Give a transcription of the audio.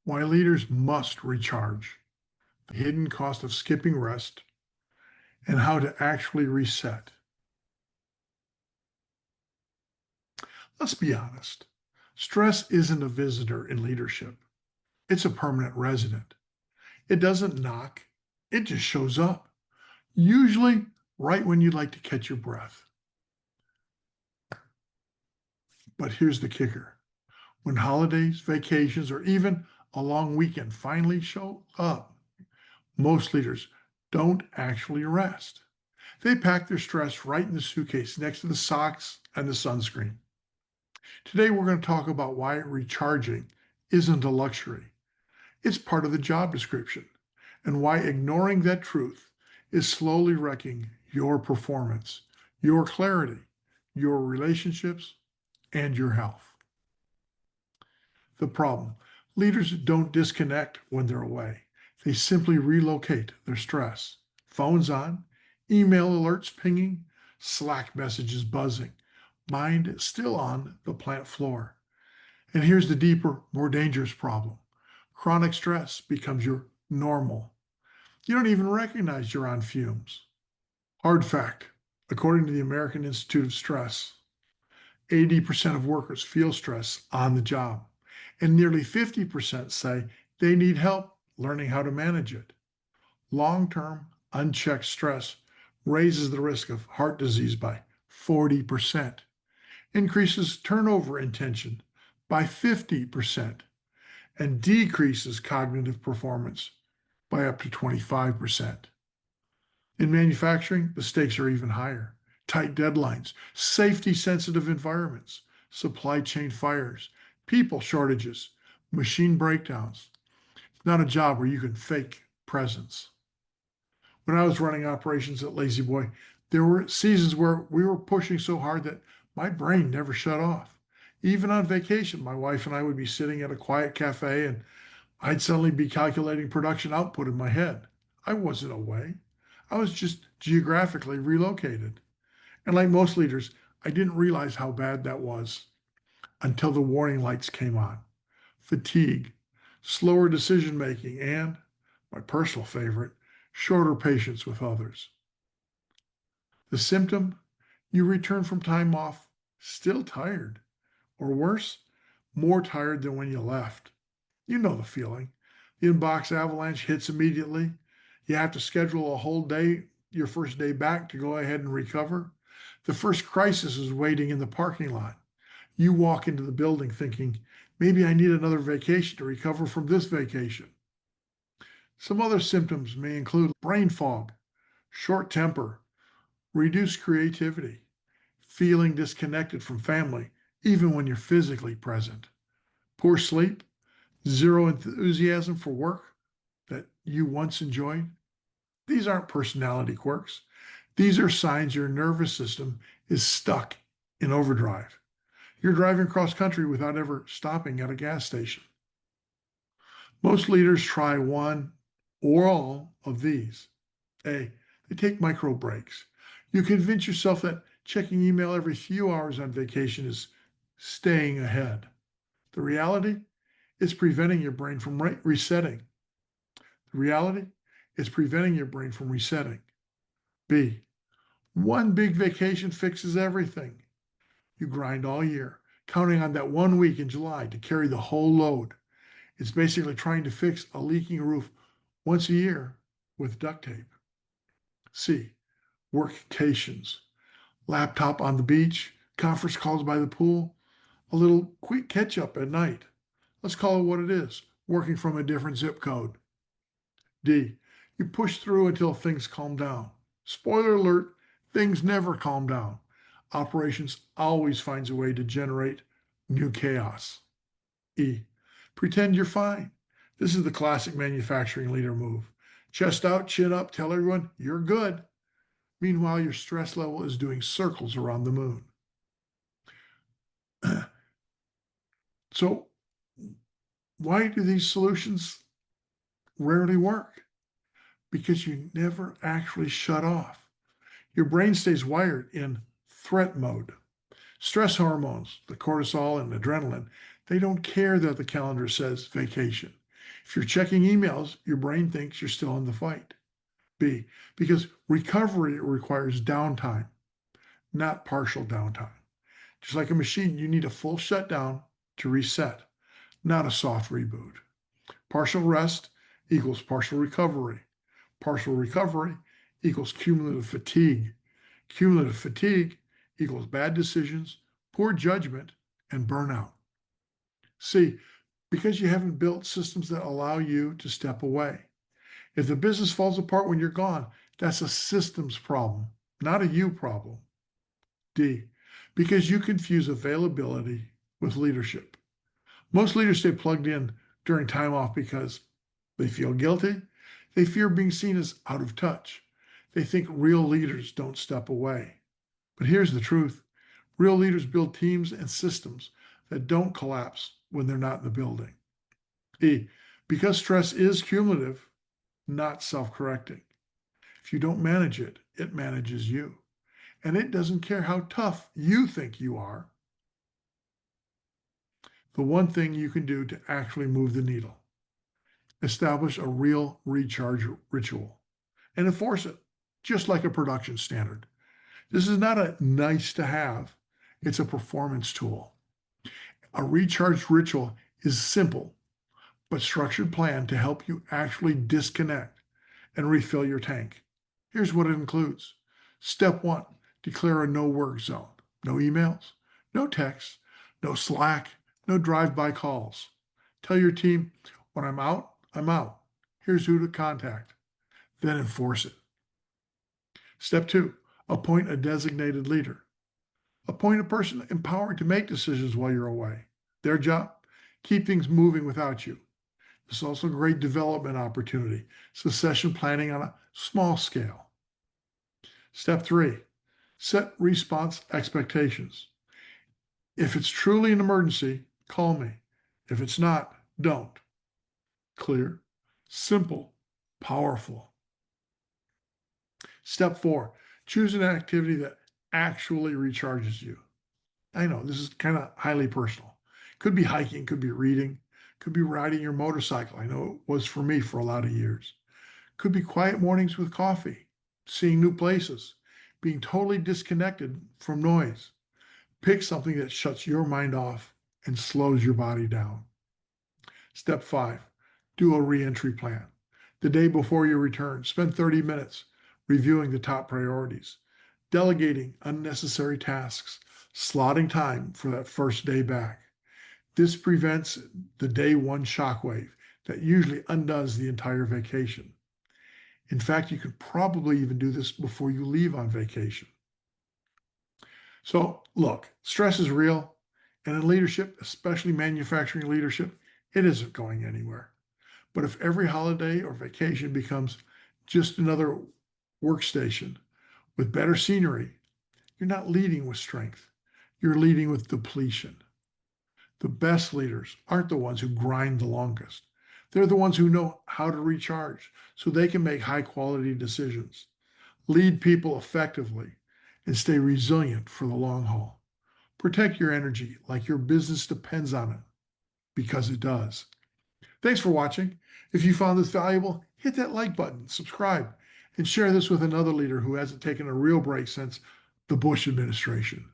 Why leaders must recharge, the hidden cost of skipping rest, and how to actually reset. Let's be honest. Stress isn't a visitor in leadership. It's a permanent resident. It doesn't knock. It just shows up, usually right when you'd like to catch your breath. But here's the kicker. When holidays, vacations, or even a long weekend finally show up, most leaders don't actually rest. They pack their stress right in the suitcase next to the socks and the sunscreen. Today, we're going to talk about why recharging isn't a luxury. It's part of the job description, and why ignoring that truth is slowly wrecking your performance, your clarity, your relationships, and your health. The problem: leaders don't disconnect when they're away. They simply relocate their stress. Phones on, email alerts pinging, Slack messages buzzing, mind still on the plant floor. And here's the deeper, more dangerous problem: chronic stress becomes your normal. You don't even recognize you're on fumes. Hard fact: according to the American Institute of Stress, 80% of workers feel stress on the job, and nearly 50% say they need help learning how to manage it. Long term, unchecked stress raises the risk of heart disease by 40%, increases turnover intention by 50%, and decreases cognitive performance by up to 25%. In manufacturing, the stakes are even higher. Tight deadlines, safety sensitive environments, supply chain fires, people shortages, machine breakdowns. It's not a job where you can fake presence. When I was running operations at Lazy Boy, there were seasons where we were pushing so hard that my brain never shut off. Even on vacation, my wife and I would be sitting at a quiet cafe and I'd suddenly be calculating production output in my head. I wasn't away. I was just geographically relocated. And like most leaders, I didn't realize how bad that was until the warning lights came on. Fatigue, slower decision making, and, my personal favorite, shorter patience with others. The symptom: you return from time off still tired, or worse, more tired than when you left. You know the feeling. The inbox avalanche hits immediately. You have to schedule a whole day, your first day back, to go ahead and recover. The first crisis is waiting in the parking lot. You walk into the building thinking, maybe I need another vacation to recover from this vacation. Some other symptoms may include brain fog, short temper, reduced creativity, feeling disconnected from family, even when you're physically present, poor sleep, zero enthusiasm for work that you once enjoyed. These aren't personality quirks. These are signs your nervous system is stuck in overdrive. You're driving cross country without ever stopping at a gas station. Most leaders try one or all of these. A, they take micro breaks. You convince yourself that checking email every few hours on vacation is staying ahead. The reality is preventing your brain from resetting. The reality is preventing your brain from resetting. B, one big vacation fixes everything. You grind all year, counting on that 1 week in July to carry the whole load. It's basically trying to fix a leaking roof once a year with duct tape. C, workations. Laptop on the beach, conference calls by the pool, a little quick catch up at night. Let's call it what it is: working from a different zip code. D, you push through until things calm down. Spoiler alert, things never calm down. Operations always finds a way to generate new chaos. E, pretend you're fine. This is the classic manufacturing leader move. Chest out, chin up, tell everyone you're good. Meanwhile, your stress level is doing circles around the moon. So, why do these solutions rarely work? Because you never actually shut off. Your brain stays wired in threat mode. Stress hormones, the cortisol and adrenaline, they don't care that the calendar says vacation. If you're checking emails, your brain thinks you're still in the fight. B, because recovery requires downtime, not partial downtime. Just like a machine, you need a full shutdown to reset, not a soft reboot. Partial rest equals partial recovery. Partial recovery equals cumulative fatigue. Cumulative fatigue equals bad decisions, poor judgment, and burnout. See, because you haven't built systems that allow you to step away. If the business falls apart when you're gone, that's a systems problem, not a you problem. D, because you confuse availability with leadership. Most leaders stay plugged in during time off because they feel guilty. They fear being seen as out of touch. They think real leaders don't step away. But here's the truth. Real leaders build teams and systems that don't collapse when they're not in the building. E, because stress is cumulative, not self-correcting. If you don't manage it, it manages you. And it doesn't care how tough you think you are. The one thing you can do to actually move the needle: establish a real recharge ritual and enforce it, just like a production standard. This is not a nice to have, it's a performance tool. A recharge ritual is simple but structured plan to help you actually disconnect and refill your tank. Here's what it includes. Step 1, declare a no work zone. No emails, no texts, no Slack, no drive-by calls. Tell your team, when I'm out, I'm out. Here's who to contact. Then enforce it. Step 2, appoint a designated leader. Appoint a person empowered to make decisions while you're away. Their job, keep things moving without you. It's also a great development opportunity. Succession planning on a small scale. Step 3, set response expectations. If it's truly an emergency, call me. If it's not, don't. Clear, simple, powerful. Step 4, choose an activity that actually recharges you. I know this is kind of highly personal. Could be hiking, could be reading, could be riding your motorcycle. I know it was for me for a lot of years. Could be quiet mornings with coffee, seeing new places, being totally disconnected from noise. Pick something that shuts your mind off and slows your body down. Step 5, do a reentry plan. The day before you return, spend 30 minutes reviewing the top priorities, delegating unnecessary tasks, slotting time for that first day back. This prevents the day one shockwave that usually undoes the entire vacation. In fact, you could probably even do this before you leave on vacation. So look, stress is real, and in leadership, especially manufacturing leadership, it isn't going anywhere. But if every holiday or vacation becomes just another workstation with better scenery, you're not leading with strength. You're leading with depletion. The best leaders aren't the ones who grind the longest. They're the ones who know how to recharge so they can make high quality decisions, lead people effectively, and stay resilient for the long haul. Protect your energy like your business depends on it, because it does. Thanks for watching. If you found this valuable, hit that like button, subscribe, and share this with another leader who hasn't taken a real break since the Bush administration.